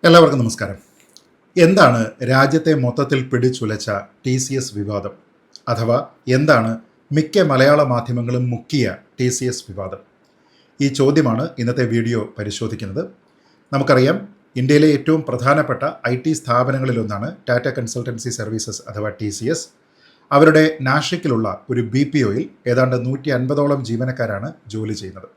എല്ലാവർക്കും നമസ്കാരം. എന്താണ് രാജ്യത്തെ മൊത്തത്തിൽ പിടിച്ചുലച്ച TCS വിവാദം? അഥവാ എന്താണ് മിക്ക മലയാള മാധ്യമങ്ങളും മുക്കിയ TCS വിവാദം? ഈ ചോദ്യമാണ് ഇന്നത്തെ വീഡിയോ പരിശോധിക്കുന്നത്. നമുക്കറിയാം, ഇന്ത്യയിലെ ഏറ്റവും പ്രധാനപ്പെട്ട IT സ്ഥാപനങ്ങളിലൊന്നാണ് ടാറ്റ കൺസൾട്ടൻസി സർവീസസ് അഥവാ TCS. അവരുടെ നാഷിക്കിലുള്ള ഒരു BPOയിൽ ഏതാണ്ട് 150ഓളം ജീവനക്കാരാണ് ജോലി ചെയ്യുന്നത്.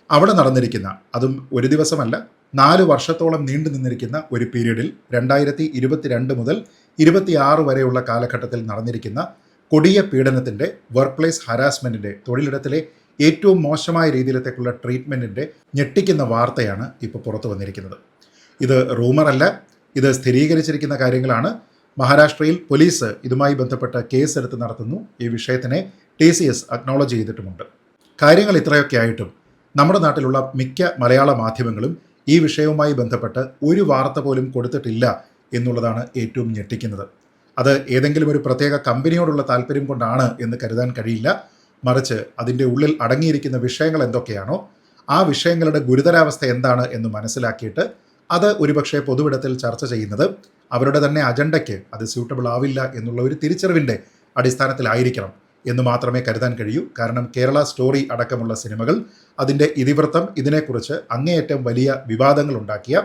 അവിടെ നടന്നിരിക്കുന്ന, അതും ഒരു ദിവസമല്ല, 4 വർഷത്തോളം നീണ്ടു നിന്നിരിക്കുന്ന ഒരു പീരീഡിൽ 2022 മുതൽ 26 വരെയുള്ള കാലഘട്ടത്തിൽ നടന്നിരിക്കുന്ന കൊടിയ പീഡനത്തിൻ്റെ, വർക്ക് പ്ലേസ് ഹരാസ്മെൻറ്റിൻ്റെ, തൊഴിലിടത്തിലെ ഏറ്റവും മോശമായ രീതിയിലത്തേക്കുള്ള ട്രീറ്റ്മെൻറ്റിൻ്റെ ഞെട്ടിക്കുന്ന വാർത്തയാണ് ഇപ്പോൾ പുറത്തു വന്നിരിക്കുന്നത്. ഇത് റൂമറല്ല, ഇത് സ്ഥിരീകരിച്ചിരിക്കുന്ന കാര്യങ്ങളാണ്. മഹാരാഷ്ട്രയിൽ പോലീസ് ഇതുമായി ബന്ധപ്പെട്ട കേസ് എടുത്ത് നടത്തുന്നു. ഈ വിഷയത്തിനെ TCS അക്നോളജ് ചെയ്തിട്ടുമുണ്ട്. കാര്യങ്ങൾ ഇത്രയൊക്കെ ആയിട്ടും നമ്മുടെ നാട്ടിലുള്ള മിക്ക മലയാള മാധ്യമങ്ങളും ഈ വിഷയവുമായി ബന്ധപ്പെട്ട് ഒരു വാർത്ത പോലും കൊടുത്തിട്ടില്ല എന്നുള്ളതാണ് ഏറ്റവും ഞെട്ടിക്കുന്നത്. അത് ഏതെങ്കിലും ഒരു പ്രത്യേക കമ്പനിയോടുള്ള താല്പര്യം കൊണ്ടാണ് എന്ന് കരുതാൻ കഴിയില്ല. മറിച്ച് അതിൻ്റെ ഉള്ളിൽ അടങ്ങിയിരിക്കുന്ന വിഷയങ്ങൾ എന്തൊക്കെയാണോ ആ വിഷയങ്ങളുടെ ഗുരുതരാവസ്ഥ എന്താണ് എന്ന് മനസ്സിലാക്കിയിട്ട് അത് ഒരുപക്ഷെ പൊതുവിടത്തിൽ ചർച്ച ചെയ്യുന്നത് അവരുടെ തന്നെ അജണ്ടയ്ക്ക് അത് സ്യൂട്ടബിൾ ആവില്ല എന്നുള്ള ഒരു തിരിച്ചറിവിൻ്റെ അടിസ്ഥാനത്തിലായിരിക്കണം എന്ന് മാത്രമേ കരുതാൻ കഴിയൂ. കാരണം കേരള സ്റ്റോറി അടക്കമുള്ള സിനിമകൾ, അതിൻ്റെ ഇതിവൃത്തം, ഇതിനെക്കുറിച്ച് അങ്ങേയറ്റം വലിയ വിവാദങ്ങൾ ഉണ്ടാക്കിയ,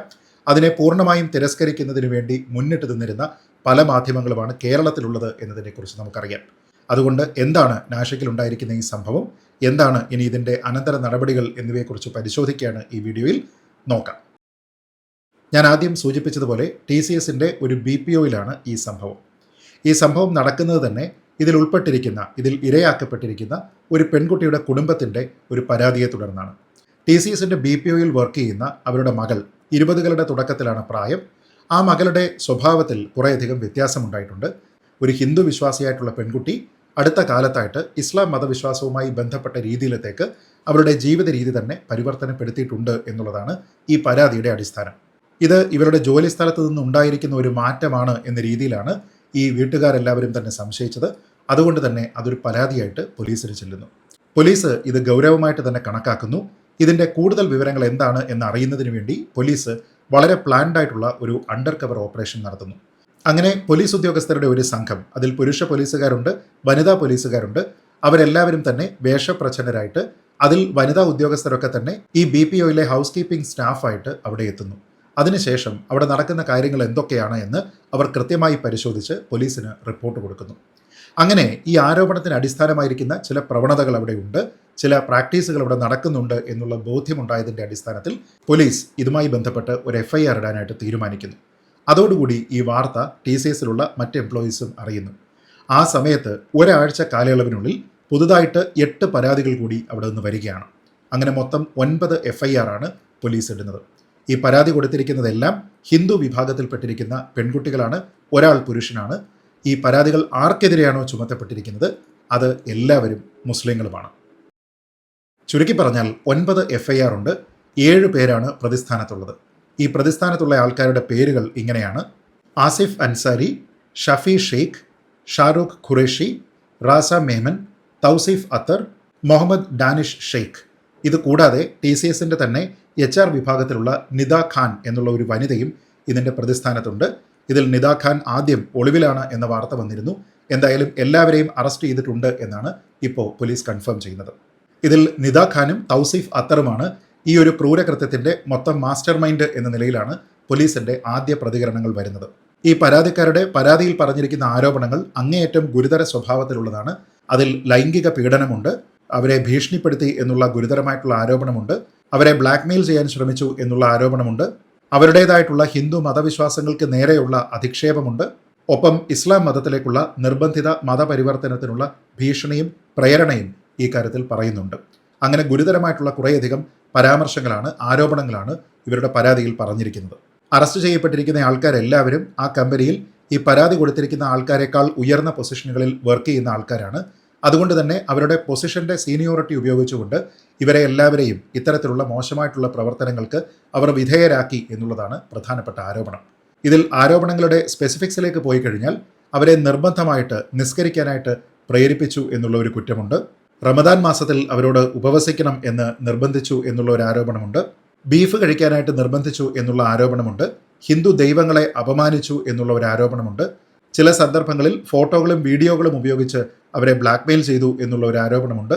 അതിനെ പൂർണ്ണമായും തിരസ്കരിക്കുന്നതിന് വേണ്ടി മുന്നിട്ട് നിന്നിരുന്ന പല മാധ്യമങ്ങളുമാണ് കേരളത്തിലുള്ളത് എന്നതിനെക്കുറിച്ച് നമുക്കറിയാം. അതുകൊണ്ട് എന്താണ് നാഷിക്കിലുണ്ടായിരിക്കുന്ന ഈ സംഭവം, എന്താണ് ഇനി ഇതിൻ്റെ അനന്തര നടപടികൾ എന്നിവയെക്കുറിച്ച് പരിശോധിക്കുകയാണ് ഈ വീഡിയോയിൽ. നോക്കാം. ഞാൻ ആദ്യം സൂചിപ്പിച്ചതുപോലെ TCSൻ്റെ ഒരു BPOയിലാണ് ഈ സംഭവം. ഈ സംഭവം നടക്കുന്നത് തന്നെ ഇതിൽ ഉൾപ്പെട്ടിരിക്കുന്ന, ഇതിൽ ഇരയാക്കപ്പെട്ടിരിക്കുന്ന ഒരു പെൺകുട്ടിയുടെ കുടുംബത്തിൻ്റെ ഒരു പരാതിയെ തുടർന്നാണ്. TCSൻ്റെ BPOയിൽ വർക്ക് ചെയ്യുന്ന അവരുടെ മകൾ 20കളുടെ തുടക്കത്തിലാണ് പ്രായം. ആ മകളുടെ സ്വഭാവത്തിൽ കുറേയധികം വ്യത്യാസമുണ്ടായിട്ടുണ്ട്. ഒരു ഹിന്ദു വിശ്വാസിയായിട്ടുള്ള പെൺകുട്ടി അടുത്ത കാലത്തായിട്ട് ഇസ്ലാം മതവിശ്വാസവുമായി ബന്ധപ്പെട്ട രീതിയിലത്തേക്ക് അവരുടെ ജീവിത രീതി തന്നെ പരിവർത്തനപ്പെടുത്തിയിട്ടുണ്ട് എന്നുള്ളതാണ് ഈ പരാതിയുടെ അടിസ്ഥാനം. ഇത് ഇവരുടെ ജോലി സ്ഥലത്ത് നിന്നുണ്ടായിരിക്കുന്ന ഒരു മാറ്റമാണ് എന്ന രീതിയിലാണ് ഈ വീട്ടുകാരെല്ലാവരും തന്നെ സംശയിച്ചത്. അതുകൊണ്ട് തന്നെ അതൊരു പരാതിയായിട്ട് പോലീസിന് ചെല്ലുന്നു. പോലീസ് ഇത് ഗൗരവമായിട്ട് തന്നെ കണക്കാക്കുന്നു. ഇതിൻ്റെ കൂടുതൽ വിവരങ്ങൾ എന്താണ് എന്ന് അറിയുന്നതിന് വേണ്ടി പോലീസ് വളരെ പ്ലാൻഡ് ആയിട്ടുള്ള ഒരു അണ്ടർ കവർ ഓപ്പറേഷൻ നടത്തുന്നു. അങ്ങനെ പോലീസ് ഉദ്യോഗസ്ഥരുടെ ഒരു സംഘം, അതിൽ പുരുഷ പോലീസുകാരുണ്ട്, വനിതാ പോലീസുകാരുണ്ട്, അവരെല്ലാവരും തന്നെ വേഷപ്രച്ഛന്നരായിട്ട്, അതിൽ വനിതാ ഉദ്യോഗസ്ഥരൊക്കെ തന്നെ ഈ BPOയിലെ ഹൗസ് കീപ്പിംഗ് സ്റ്റാഫായിട്ട് അവിടെ എത്തുന്നു. അതിനുശേഷം അവിടെ നടക്കുന്ന കാര്യങ്ങൾ എന്തൊക്കെയാണ് എന്ന് അവർ കൃത്യമായി പരിശോധിച്ച് പോലീസിന് റിപ്പോർട്ട് കൊടുക്കുന്നു. അങ്ങനെ ഈ ആരോപണത്തിന് അടിസ്ഥാനമായിരിക്കുന്ന ചില പ്രവണതകൾ അവിടെ ഉണ്ട്, ചില പ്രാക്ടീസുകൾ അവിടെ നടക്കുന്നുണ്ട് എന്നുള്ള ബോധ്യമുണ്ടായതിൻ്റെ അടിസ്ഥാനത്തിൽ പോലീസ് ഇതുമായി ബന്ധപ്പെട്ട് ഒരു FIR ഇടാനായിട്ട് തീരുമാനിക്കുന്നു. അതോടുകൂടി ഈ വാർത്ത TCSലുള്ള മറ്റ് എംപ്ലോയീസും അറിയുന്നു. ആ സമയത്ത് ഒരാഴ്ച കാലയളവിനുള്ളിൽ പുതുതായിട്ട് 8 പരാതികൾ കൂടി അവിടെ നിന്ന് വരികയാണ്. അങ്ങനെ മൊത്തം 9 FIR ആണ് പോലീസ് ഇടുന്നത്. ഈ പരാതി കൊടുത്തിരിക്കുന്നതെല്ലാം ഹിന്ദു വിഭാഗത്തിൽപ്പെട്ടിരിക്കുന്ന പെൺകുട്ടികളാണ്, ഒരാൾ പുരുഷനാണ്. ഈ പരാതികൾ ആർക്കെതിരെയാണോ ചുമത്തപ്പെട്ടിരിക്കുന്നത് അത് എല്ലാവരും മുസ്ലിങ്ങളുമാണ്. ചുരുക്കി പറഞ്ഞാൽ 9 FIR ഉണ്ട്. 7 പേരാണ് പ്രതിസ്ഥാനത്തുള്ളത്. ഈ പ്രതിസ്ഥാനത്തുള്ള ആൾക്കാരുടെ പേരുകൾ ഇങ്ങനെയാണ്: ആസിഫ് അൻസാരി, ഷഫി ഷെയ്ഖ്, ഷാരൂഖ് ഖുറേഷി, റാസ മേമൻ, തൗസീഫ് അത്തർ, മുഹമ്മദ് ഡാനിഷ് ഷെയ്ഖ്. ഇത് കൂടാതെ TCSൻ്റെ തന്നെ HR വിഭാഗത്തിലുള്ള നിദ ഖാൻ എന്നുള്ള ഒരു വനിതയും ഇതിൻ്റെ പ്രതിസ്ഥാനത്തുണ്ട്. ഇതിൽ നിദ ഖാൻ ആദ്യം ഒളിവിലാണ് എന്ന വാർത്ത വന്നിരുന്നു. എന്തായാലും എല്ലാവരെയും അറസ്റ്റ് ചെയ്തിട്ടുണ്ട് എന്നാണ് ഇപ്പോൾ പോലീസ് കൺഫേം ചെയ്യുന്നത്. ഇതിൽ നിദ ഖാനും തൗസീഫ് അത്തറുമാണ് ഈ ഒരു ക്രൂരകൃത്യത്തിൻ്റെ മൊത്തം മാസ്റ്റർ മൈൻഡ് എന്ന നിലയിലാണ് പോലീസിൻ്റെ ആദ്യ പ്രതികരണങ്ങൾ വരുന്നത്. ഈ പരാതിക്കാരുടെ പരാതിയിൽ പറഞ്ഞിരിക്കുന്ന ആരോപണങ്ങൾ അങ്ങേയറ്റം ഗുരുതര സ്വഭാവത്തിലുള്ളതാണ്. അതിൽ ലൈംഗിക പീഡനമുണ്ട്, അവരെ ഭീഷണിപ്പെടുത്തി എന്നുള്ള ഗുരുതരമായിട്ടുള്ള ആരോപണമുണ്ട്, അവരെ ബ്ലാക്ക്മെയിൽ ചെയ്യാൻ ശ്രമിച്ചു എന്നുള്ള ആരോപണമുണ്ട്, അവരുടേതായിട്ടുള്ള ഹിന്ദു മതവിശ്വാസങ്ങൾക്ക് നേരെയുള്ള അധിക്ഷേപമുണ്ട്, ഒപ്പം ഇസ്ലാം മതത്തിലേക്കുള്ള നിർബന്ധിത മതപരിവർത്തനത്തിനുള്ള ഭീഷണിയും പ്രേരണയും ഈ കാര്യത്തിൽ പറയുന്നുണ്ട്. അങ്ങനെ ഗുരുതരമായിട്ടുള്ള കുറേയധികം പരാമർശങ്ങളാണ്, ആരോപണങ്ങളാണ് ഇവരുടെ പരാതിയിൽ പറഞ്ഞിരിക്കുന്നത്. അറസ്റ്റ് ചെയ്യപ്പെട്ടിരിക്കുന്ന ആൾക്കാരെല്ലാവരും ആ കമ്പനിയിൽ ഈ പരാതി കൊടുത്തിരിക്കുന്ന ആൾക്കാരെക്കാൾ ഉയർന്ന പൊസിഷനുകളിൽ വർക്ക് ചെയ്യുന്ന ആൾക്കാരാണ്. അതുകൊണ്ട് തന്നെ അവരുടെ പൊസിഷൻ്റെ സീനിയോറിറ്റി ഉപയോഗിച്ചുകൊണ്ട് ഇവരെ എല്ലാവരെയും ഇത്തരത്തിലുള്ള മോശമായിട്ടുള്ള പ്രവർത്തനങ്ങൾക്ക് അവർ വിധേയരാക്കി എന്നുള്ളതാണ് പ്രധാനപ്പെട്ട ആരോപണം. ഇതിൽ ആരോപണങ്ങളുടെ സ്പെസിഫിക്സിലേക്ക് പോയി കഴിഞ്ഞാൽ അവരെ നിർബന്ധമായിട്ട് നിസ്കരിക്കാനായിട്ട് പ്രേരിപ്പിച്ചു എന്നുള്ള ഒരു കുറ്റമുണ്ട്, റമദാൻ മാസത്തിൽ അവരോട് ഉപവസിക്കണം എന്ന് നിർബന്ധിച്ചു എന്നുള്ള ഒരു ആരോപണമുണ്ട്, ബീഫ് കഴിക്കാനായിട്ട് നിർബന്ധിച്ചു എന്നുള്ള ആരോപണമുണ്ട്, ഹിന്ദു ദൈവങ്ങളെ അപമാനിച്ചു എന്നുള്ള ഒരു ആരോപണമുണ്ട്. ചില സന്ദർഭങ്ങളിൽ ഫോട്ടോകളും വീഡിയോകളും ഉപയോഗിച്ച് അവരെ ബ്ലാക്ക്മെയിൽ ചെയ്തു എന്നുള്ള ഒരു ആരോപണമുണ്ട്.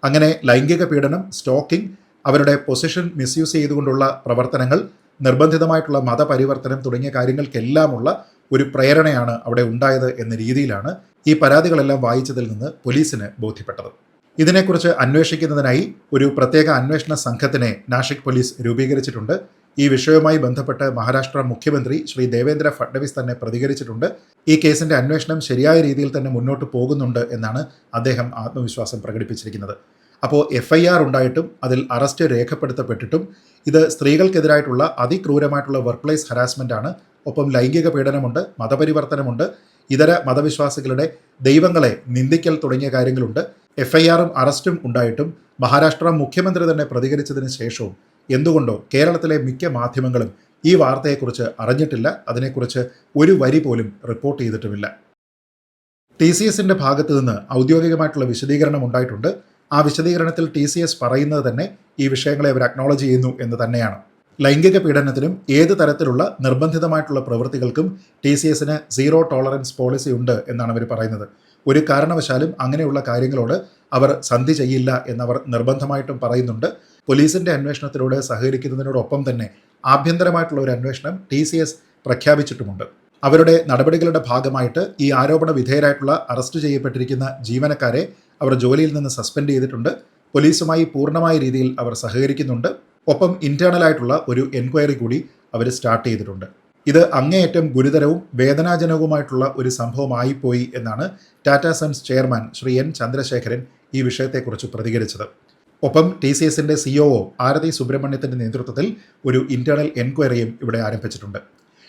അങ്ങനെ ലൈംഗിക പീഡനം, സ്റ്റോക്കിംഗ്, അവരുടെ പൊസിഷൻ മിസ്യൂസ് ചെയ്തുകൊണ്ടുള്ള പ്രവർത്തനങ്ങൾ, നിർബന്ധിതമായിട്ടുള്ള മതപരിവർത്തനം തുടങ്ങിയ കാര്യങ്ങൾക്കെല്ലാമുള്ള ഒരു പ്രേരണയാണ് അവിടെ ഉണ്ടായത് എന്ന രീതിയിലാണ് ഈ പരാതികളെല്ലാം വായിച്ചതിൽ നിന്ന് പോലീസിന് ബോധ്യപ്പെട്ടത്. ഇതിനെക്കുറിച്ച് അന്വേഷിക്കുന്നതിനായി ഒരു പ്രത്യേക അന്വേഷണ സംഘത്തിനെ നാഷിക് പോലീസ് രൂപീകരിച്ചിട്ടുണ്ട്. ഈ വിഷയവുമായി ബന്ധപ്പെട്ട് മഹാരാഷ്ട്ര മുഖ്യമന്ത്രി ശ്രീ ദേവേന്ദ്ര ഫഡ്നവിസ് തന്നെ പ്രതികരിച്ചിട്ടുണ്ട്. ഈ കേസിന്റെ അന്വേഷണം ശരിയായ രീതിയിൽ തന്നെ മുന്നോട്ട് പോകുന്നുണ്ട് എന്നാണ് അദ്ദേഹം ആത്മവിശ്വാസം പ്രകടിപ്പിച്ചിരിക്കുന്നത്. അപ്പോൾ FIR ഉണ്ടായിട്ടും അതിൽ അറസ്റ്റ് രേഖപ്പെടുത്തപ്പെട്ടിട്ടും ഇത് സ്ത്രീകൾക്കെതിരായിട്ടുള്ള അതിക്രൂരമായിട്ടുള്ള വർക്ക് പ്ലേസ് ഹരാസ്മെൻ്റ് ആണ്. ഒപ്പം ലൈംഗിക പീഡനമുണ്ട്, മതപരിവർത്തനമുണ്ട്, ഇതര മതവിശ്വാസികളുടെ ദൈവങ്ങളെ നിന്ദിക്കൽ തുടങ്ങിയ കാര്യങ്ങളുണ്ട്. FIRഉം അറസ്റ്റും ഉണ്ടായിട്ടും മഹാരാഷ്ട്ര മുഖ്യമന്ത്രി തന്നെ പ്രതികരിച്ചതിന് ശേഷവും എന്തുകൊണ്ടോ കേരളത്തിലെ മിക്ക മാധ്യമങ്ങളും ഈ വാർത്തയെക്കുറിച്ച് അറിഞ്ഞിട്ടില്ല, അതിനെക്കുറിച്ച് ഒരു വരി പോലും റിപ്പോർട്ട് ചെയ്തിട്ടുമില്ല. TCSന്റെ ഭാഗത്തു നിന്ന് ഔദ്യോഗികമായിട്ടുള്ള വിശദീകരണം ഉണ്ടായിട്ടുണ്ട്. ആ വിശദീകരണത്തിൽ TCS പറയുന്നത് തന്നെ ഈ വിഷയങ്ങളെ അവർ അക്നോളജ് ചെയ്യുന്നു എന്ന് തന്നെയാണ്. ലൈംഗിക പീഡനത്തിനും ഏത് തരത്തിലുള്ള നിർബന്ധിതമായിട്ടുള്ള പ്രവൃത്തികൾക്കും TCSന് 0 ടോളറൻസ് പോളിസി ഉണ്ട് എന്നാണ് അവർ പറയുന്നത്. ഒരു കാരണവശാലും അങ്ങനെയുള്ള കാര്യങ്ങളോട് അവർ സന്ധി ചെയ്യില്ല എന്നവർ നിർബന്ധമായിട്ടും പറയുന്നുണ്ട്. പോലീസിൻ്റെ അന്വേഷണത്തിലൂടെ സഹകരിക്കുന്നതിനോടൊപ്പം തന്നെ ആഭ്യന്തരമായിട്ടുള്ള ഒരു അന്വേഷണം TCS പ്രഖ്യാപിച്ചിട്ടുമുണ്ട്. അവരുടെ നടപടികളുടെ ഭാഗമായിട്ട് ഈ ആരോപണ വിധേയരായിട്ടുള്ള അറസ്റ്റ് ചെയ്യപ്പെട്ടിരിക്കുന്ന ജീവനക്കാരെ അവർ ജോലിയിൽ നിന്ന് സസ്പെൻഡ് ചെയ്തിട്ടുണ്ട്. പോലീസുമായി പൂർണ്ണമായ രീതിയിൽ അവർ സഹകരിക്കുന്നുണ്ട്. ഒപ്പം ഇന്റേണലായിട്ടുള്ള ഒരു എൻക്വയറി കൂടി അവർ സ്റ്റാർട്ട് ചെയ്തിട്ടുണ്ട്. ഇത് അങ്ങേയറ്റം ഗുരുതരവും വേദനാജനകവുമായിട്ടുള്ള ഒരു സംഭവമായിപ്പോയി എന്നാണ് Tata sons chairman Shri N Chandrasekharan ഈ വിഷയത്തെക്കുറിച്ച് പ്രതികരിച്ചത്. ഒപ്പം TCSന്റെ COO ആരതി സുബ്രഹ്മണ്യത്തിൻ്റെ നേതൃത്വത്തിൽ ഒരു ഇന്റേണൽ എൻക്വയറിയും ഇവിടെ ആരംഭിച്ചിട്ടുണ്ട്.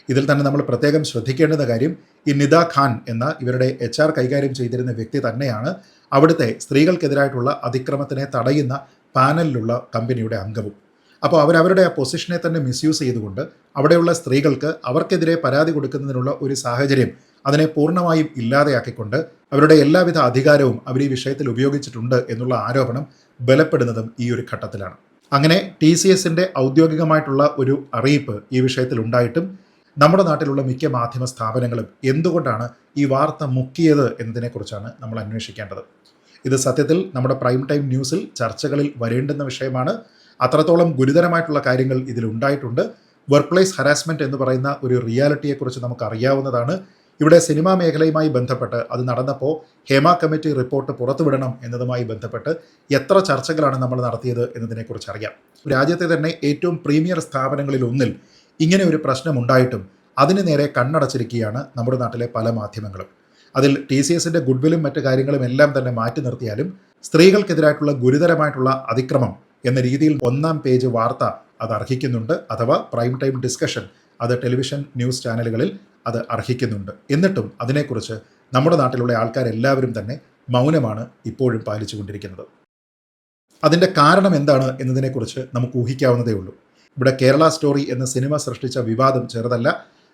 ഇതിൽ തന്നെ നമ്മൾ പ്രത്യേകം ശ്രദ്ധിക്കേണ്ടുന്ന കാര്യം, ഈ നിദ ഖാൻ എന്ന ഇവരുടെ HR കൈകാര്യം ചെയ്തിരുന്ന വ്യക്തി തന്നെയാണ് അവിടുത്തെ സ്ത്രീകൾക്കെതിരായിട്ടുള്ള അതിക്രമത്തിനെ തടയുന്ന പാനലിലുള്ള കമ്പനിയുടെ അംഗവും. അപ്പോൾ അവരവരുടെ ആ പൊസിഷനെ തന്നെ മിസ്യൂസ് ചെയ്തുകൊണ്ട് അവിടെയുള്ള സ്ത്രീകൾക്ക് അവർക്കെതിരെ പരാതി കൊടുക്കുന്നതിനുള്ള ഒരു സാഹചര്യം അതിനെ പൂർണ്ണമായും ഇല്ലാതെയാക്കിക്കൊണ്ട് അവരുടെ എല്ലാവിധ അധികാരവും അവർ ഈ വിഷയത്തിൽ ഉപയോഗിച്ചിട്ടുണ്ട് എന്നുള്ള ആരോപണം ബലപ്പെടുന്നതും ഈ ഒരു ഘട്ടത്തിലാണ്. അങ്ങനെ TCSന്റെ ഔദ്യോഗികമായിട്ടുള്ള ഒരു അറിയിപ്പ് ഈ വിഷയത്തിൽ ഉണ്ടായിട്ടും നമ്മുടെ നാട്ടിലുള്ള മിക്ക മാധ്യമ സ്ഥാപനങ്ങളും എന്തുകൊണ്ടാണ് ഈ വാർത്ത മുക്കിയത് എന്നതിനെക്കുറിച്ചാണ് നമ്മൾ അന്വേഷിക്കേണ്ടത്. ഇത് സത്യത്തിൽ നമ്മുടെ പ്രൈം ടൈം ന്യൂസിൽ ചർച്ചകളിൽ വരേണ്ടുന്ന വിഷയമാണ്. അത്രത്തോളം ഗുരുതരമായിട്ടുള്ള കാര്യങ്ങൾ ഇതിലുണ്ടായിട്ടുണ്ട്. വർക്ക് പ്ലേസ് ഹരാസ്മെൻറ്റ് എന്ന് പറയുന്ന ഒരു റിയാലിറ്റിയെക്കുറിച്ച് നമുക്കറിയാവുന്നതാണ്. ഇവിടെ സിനിമാ മേഖലയുമായി ബന്ധപ്പെട്ട് അത് നടന്നപ്പോൾ ഹേമ കമ്മിറ്റി റിപ്പോർട്ട് പുറത്തുവിടണം എന്നതുമായി ബന്ധപ്പെട്ട് എത്ര ചർച്ചകളാണ് നമ്മൾ നടത്തിയത് എന്നതിനെക്കുറിച്ച് അറിയാം. രാജ്യത്തെ തന്നെ ഏറ്റവും പ്രീമിയർ സ്ഥാപനങ്ങളിൽ ഒന്നിൽ ഇങ്ങനെ ഒരു പ്രശ്നം ഉണ്ടായിട്ടും അതിന് നേരെ കണ്ണടച്ചിരിക്കുകയാണ് നമ്മുടെ നാട്ടിലെ പല മാധ്യമങ്ങളും. അതിൽ TCSന്റെ ഗുഡ്വില്ലും മറ്റു കാര്യങ്ങളും എല്ലാം തന്നെ മാറ്റി നിർത്തിയാലും സ്ത്രീകൾക്കെതിരായിട്ടുള്ള ഗുരുതരമായിട്ടുള്ള അതിക്രമം എന്ന രീതിയിൽ 1-ാം പേജ് വാർത്ത അത് അർഹിക്കുന്നുണ്ട്. അഥവാ പ്രൈം ടൈം ഡിസ്കഷൻ അത് ടെലിവിഷൻ ന്യൂസ് ചാനലുകളിൽ അത് അർഹിക്കുന്നുണ്ട്. എന്നിട്ടും അതിനെക്കുറിച്ച് നമ്മുടെ നാട്ടിലുള്ള ആൾക്കാരെല്ലാവരും തന്നെ മൗനമാണ് ഇപ്പോഴും പാലിച്ചുകൊണ്ടിരിക്കുന്നത്. അതിൻ്റെ കാരണം എന്താണ് എന്നതിനെക്കുറിച്ച് നമുക്ക് ഊഹിക്കാവുന്നതേ ഉള്ളൂ. ഇവിടെ കേരള സ്റ്റോറി എന്ന സിനിമ സൃഷ്ടിച്ച വിവാദം ചെറുതല്ല.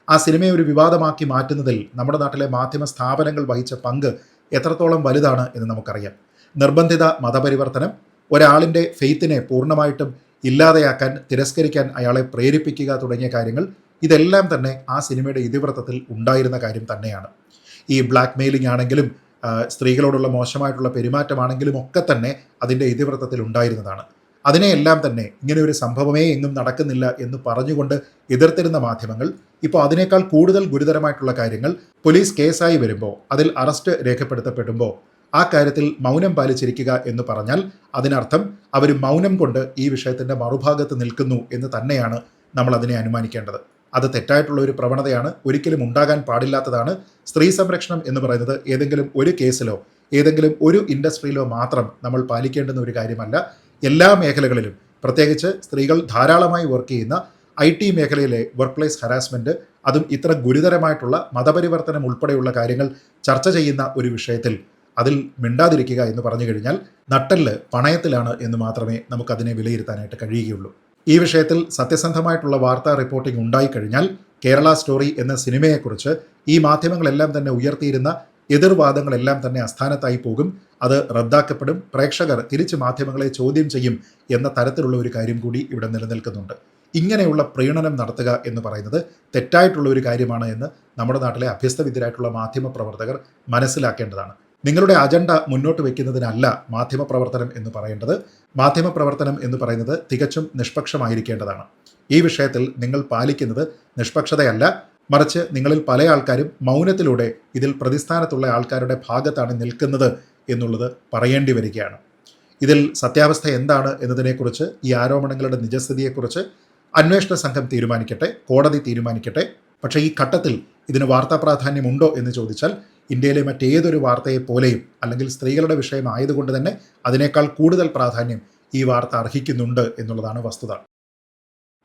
ആ സിനിമയെ ഒരു വിവാദമാക്കി മാറ്റുന്നതിൽ നമ്മുടെ നാട്ടിലെ മാധ്യമ സ്ഥാപനങ്ങൾ വഹിച്ച പങ്ക് എത്രത്തോളം വലുതാണ് എന്ന് നമുക്കറിയാം. നിർബന്ധിത മതപരിവർത്തനം, ഒരാളിൻ്റെ ഫെയ്ത്തിനെ പൂർണ്ണമായിട്ടും ഇല്ലാതെയാക്കാൻ, തിരസ്കരിക്കാൻ അയാളെ പ്രേരിപ്പിക്കുക തുടങ്ങിയ കാര്യങ്ങൾ, ഇതെല്ലാം തന്നെ ആ സിനിമയുടെ ഇതിവൃത്തത്തിൽ ഉണ്ടായിരുന്ന കാര്യം തന്നെയാണ്. ഈ ബ്ലാക്ക് മെയിലിംഗ് ആണെങ്കിലും സ്ത്രീകളോടുള്ള മോശമായിട്ടുള്ള പെരുമാറ്റമാണെങ്കിലും ഒക്കെ തന്നെ അതിൻ്റെ ഇതിവൃത്തത്തിൽ ഉണ്ടായിരുന്നതാണ്. അതിനെയെല്ലാം തന്നെ ഇങ്ങനെ ഒരു സംഭവമേ എങ്ങും നടക്കുന്നില്ല എന്ന് പറഞ്ഞുകൊണ്ട് എതിർത്തിരുന്ന മാധ്യമങ്ങൾ ഇപ്പോൾ അതിനേക്കാൾ കൂടുതൽ ഗുരുതരമായിട്ടുള്ള കാര്യങ്ങൾ പോലീസ് കേസായി വരുമ്പോൾ, അതിൽ അറസ്റ്റ് രേഖപ്പെടുത്തപ്പെടുമ്പോൾ ആ കാര്യത്തിൽ മൗനം പാലിച്ചിരിക്കുക എന്ന് പറഞ്ഞാൽ അതിനർത്ഥം അവർ മൗനം കൊണ്ട് ഈ വിഷയത്തിൻ്റെ മറുഭാഗത്ത് നിൽക്കുന്നു എന്ന് തന്നെയാണ് നമ്മൾ അതിനെ അനുമാനിക്കേണ്ടത്. അത് തെറ്റായിട്ടുള്ള ഒരു പ്രവണതയാണ്, ഒരിക്കലും ഉണ്ടാകാൻ പാടില്ലാത്തതാണ്. സ്ത്രീ സംരക്ഷണം എന്ന് പറയുന്നത് ഏതെങ്കിലും ഒരു കേസിലോ ഏതെങ്കിലും ഒരു ഇൻഡസ്ട്രിയിലോ മാത്രം നമ്മൾ പാലിക്കേണ്ടുന്ന ഒരു കാര്യമല്ല. എല്ലാ മേഖലകളിലും, പ്രത്യേകിച്ച് സ്ത്രീകൾ ധാരാളമായി വർക്ക് ചെയ്യുന്ന IT മേഖലയിലെ വർക്ക് പ്ലേസ് ഹരാസ്മെൻറ്റ്, അതും ഇത്ര ഗുരുതരമായിട്ടുള്ള മതപരിവർത്തനം ഉൾപ്പെടെയുള്ള കാര്യങ്ങൾ ചർച്ച ചെയ്യുന്ന ഒരു വിഷയത്തിൽ അതിൽ മിണ്ടാതിരിക്കുക എന്ന് പറഞ്ഞു കഴിഞ്ഞാൽ നട്ടെല്ല് പണയത്തിലാണ് എന്ന് മാത്രമേ നമുക്കതിനെ വിലയിരുത്താനായിട്ട് കഴിയുകയുള്ളൂ. ഈ വിഷയത്തിൽ സത്യസന്ധമായിട്ടുള്ള വാർത്താ റിപ്പോർട്ടിംഗ് ഉണ്ടായിക്കഴിഞ്ഞാൽ കേരള സ്റ്റോറി എന്ന സിനിമയെക്കുറിച്ച് ഈ മാധ്യമങ്ങളെല്ലാം തന്നെ ഉയർത്തിയിരുന്ന എതിർവാദങ്ങളെല്ലാം തന്നെ അസ്ഥാനത്തായി പോകും. അത് റദ്ദാക്കപ്പെടും. പ്രേക്ഷകർ തിരിച്ച് മാധ്യമങ്ങളെ ചോദ്യം ചെയ്യും എന്ന തരത്തിലുള്ള ഒരു കാര്യം കൂടി ഇവിടെ നിലനിൽക്കുന്നുണ്ട്. ഇങ്ങനെയുള്ള പ്രീണനം നടത്തുക എന്ന് പറയുന്നത് തെറ്റായിട്ടുള്ള ഒരു കാര്യമാണ് എന്ന് നമ്മുടെ നാട്ടിലെ അഭ്യസ്തവിദ്യരായിട്ടുള്ള മാധ്യമപ്രവർത്തകർ മനസ്സിലാക്കേണ്ടതാണ്. നിങ്ങളുടെ അജണ്ട മുന്നോട്ട് വയ്ക്കുന്നതിനല്ല മാധ്യമപ്രവർത്തനം എന്ന് പറയേണ്ടത്. മാധ്യമപ്രവർത്തനം എന്ന് പറയുന്നത് തികച്ചും നിഷ്പക്ഷമായിരിക്കേണ്ടതാണ്. ഈ വിഷയത്തിൽ നിങ്ങൾ പാലിക്കുന്നത് നിഷ്പക്ഷതയല്ല, മറിച്ച് നിങ്ങളിൽ പല ആൾക്കാരും മൗനത്തിലൂടെ ഇതിൽ പ്രതിസ്ഥാനത്തുള്ള ആൾക്കാരുടെ ഭാഗത്താണ് നിൽക്കുന്നത് എന്നുള്ളത് പറയേണ്ടി വരികയാണ്. ഇതിൽ സത്യാവസ്ഥ എന്താണ് എന്നതിനെക്കുറിച്ച്, ഈ ആരോപണങ്ങളുടെ നിജസ്ഥിതിയെക്കുറിച്ച് അന്വേഷണ സംഘം തീരുമാനിക്കട്ടെ, കോടതി തീരുമാനിക്കട്ടെ. പക്ഷേ ഈ ഘട്ടത്തിൽ ഇതിന് വാർത്താ പ്രാധാന്യമുണ്ടോ എന്ന് ചോദിച്ചാൽ ഇന്ത്യയിലെ മറ്റേതൊരു വാർത്തയെ പോലെയും, അല്ലെങ്കിൽ സ്ത്രീകളുടെ വിഷയം ആയതുകൊണ്ട് തന്നെ അതിനേക്കാൾ കൂടുതൽ പ്രാധാന്യം ഈ വാർത്ത അർഹിക്കുന്നുണ്ട് എന്നുള്ളതാണ് വസ്തുത.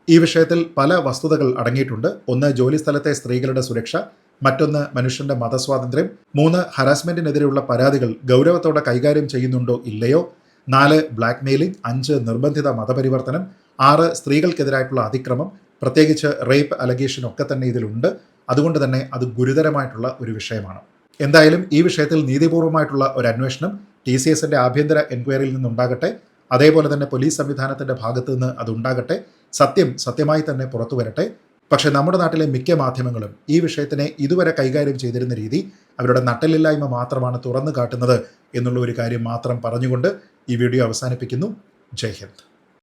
ഈ വിഷയത്തിൽ പല വസ്തുതകൾ അടങ്ങിയിട്ടുണ്ട്. ഒന്ന്, ജോലിസ്ഥലത്തെ സ്ത്രീകളുടെ സുരക്ഷ. മറ്റൊന്ന്, മനുഷ്യന്റെ മതസ്വാതന്ത്ര്യം. 3, ഹരാസ്മെന്റിനെതിരെയുള്ള പരാതികൾ ഗൗരവത്തോടെ കൈകാര്യം ചെയ്യുന്നുണ്ടോ ഇല്ലയോ. 4, ബ്ലാക്ക് മെയിലിംഗ്. 5, നിർബന്ധിത മതപരിവർത്തനം. 6, സ്ത്രീകൾക്കെതിരായിട്ടുള്ള അതിക്രമം, പ്രത്യേകിച്ച് റേപ്പ് അലഗേഷൻ ഒക്കെ തന്നെ ഇതിലുണ്ട്. അതുകൊണ്ട് തന്നെ അത് ഗുരുതരമായിട്ടുള്ള ഒരു വിഷയമാണ്. എന്തായാലും ഈ വിഷയത്തിൽ നീതിപൂർവമായിട്ടുള്ള ഒരു അന്വേഷണം TCSന്റെ ആഭ്യന്തര എൻക്വയറിയിൽ നിന്നുണ്ടാകട്ടെ. അതേപോലെ തന്നെ പോലീസ് സംവിധാനത്തിൻ്റെ ഭാഗത്തു നിന്ന് അതുണ്ടാകട്ടെ. സത്യം സത്യമായി തന്നെ പുറത്തു വരട്ടെ. പക്ഷേ നമ്മുടെ നാട്ടിലെ മിക്ക മാധ്യമങ്ങളും ഈ വിഷയത്തിനെ ഇതുവരെ കൈകാര്യം ചെയ്തിരുന്ന രീതി അവരുടെ നട്ടലില്ലായ്മ മാത്രമാണ് തുറന്നു കാട്ടുന്നത് എന്നുള്ള ഒരു കാര്യം മാത്രം പറഞ്ഞുകൊണ്ട് ഈ വീഡിയോ അവസാനിപ്പിക്കുന്നു. ജയ് ഹിന്ദ്.